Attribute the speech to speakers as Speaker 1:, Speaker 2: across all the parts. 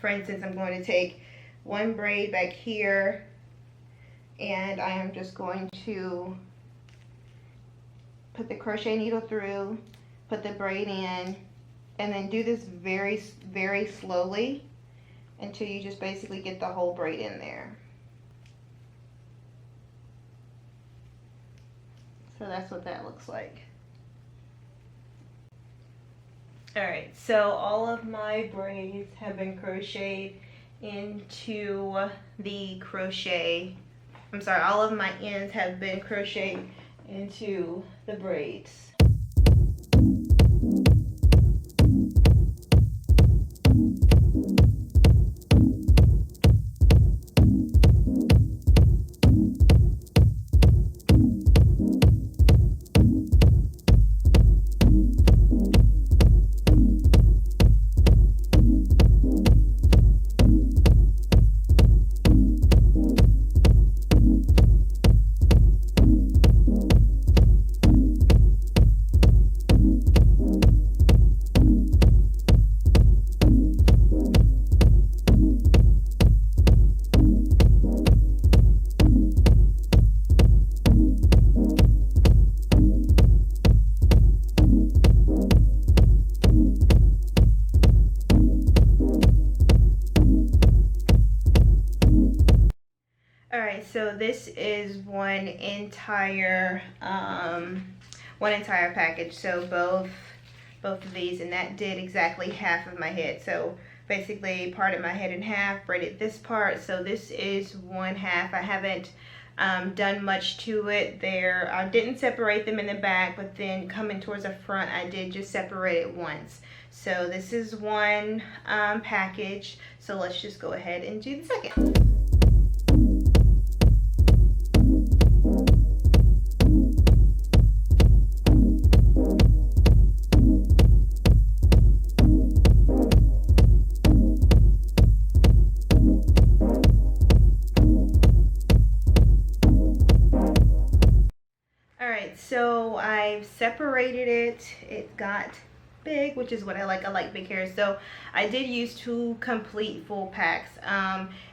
Speaker 1: For instance, I'm going to take one braid back here, and I am just going to put the crochet needle through, put the braid in, and then do this very, very slowly until you just basically get the whole braid in there. So that's what that looks like. Alright, so all of my braids have been crocheted into the crochet. I'm sorry, all of my ends have been crocheted into the braids. So this is one entire package. So both of these, and that did exactly half of my head. So basically parted my head in half, braided this part. So this is one half. I haven't done much to it there. I didn't separate them in the back, but then coming towards the front, I did just separate it once. So this is one package. So let's just go ahead and do the second. So I've separated it. It got big, which is what I like. I like big hair. So I did use 2 complete full packs.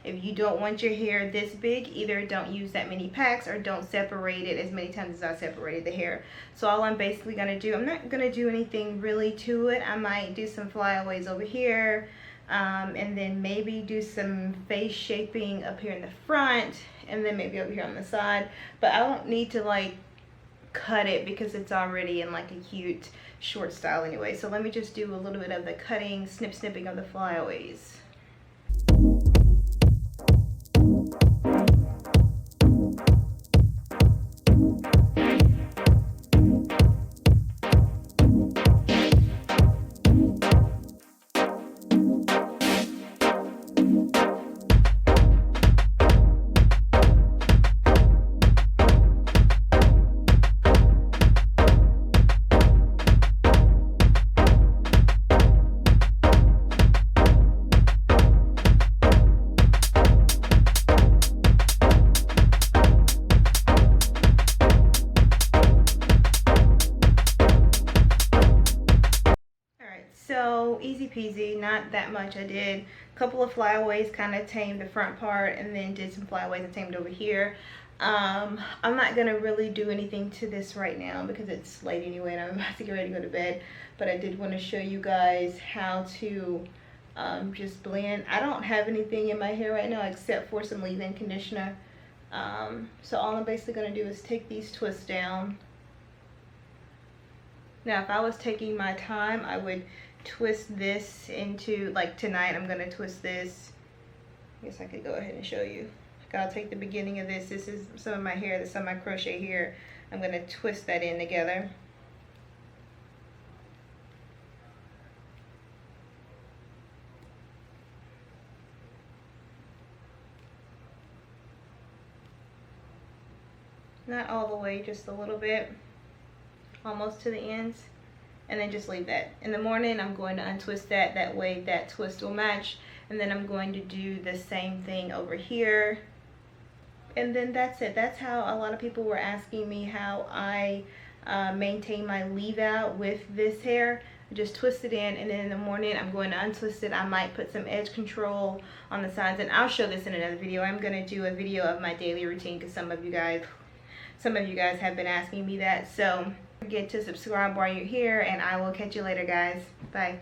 Speaker 1: If you don't want your hair this big, either don't use that many packs or don't separate it as many times as I separated the hair. So all I'm basically going to do, I'm not going to do anything really to it. I might do some flyaways over here, and then maybe do some face shaping up here in the front, and then maybe over here on the side. But I don't need to like cut it because it's already in like a cute short style anyway. So let me just do a little bit of the cutting, snipping of the flyaways. So easy peasy, not that much. I did a couple of flyaways, kind of tamed the front part, and then did some flyaways and tamed over here. I'm not gonna really do anything to this right now because it's late anyway and I'm about to get ready to go to bed, but I did want to show you guys how to just blend. I don't have anything in my hair right now except for some leave-in conditioner. So all I'm basically gonna do is take these twists down. Now if I was taking my time, I would twist this into, like tonight I'm gonna twist this. I guess I could go ahead and show you. Like I'll take the beginning of this. This is some of my hair, this is some of my crochet here. I'm gonna twist that in together. Not all the way, just a little bit, almost to the ends. And then just leave that. In the morning I'm going to untwist that, that way that twist will match, and then I'm going to do the same thing over here, and then that's it. That's how a lot of people were asking me how I maintain my leave out with this hair. just twist it in, and then in the morning I'm going to untwist it. I might put some edge control on the sides, and I'll show this in another video. I'm going to do a video of my daily routine because some of you guys have been asking me that. So don't forget to subscribe while you're here, and I will catch you later, guys. Bye.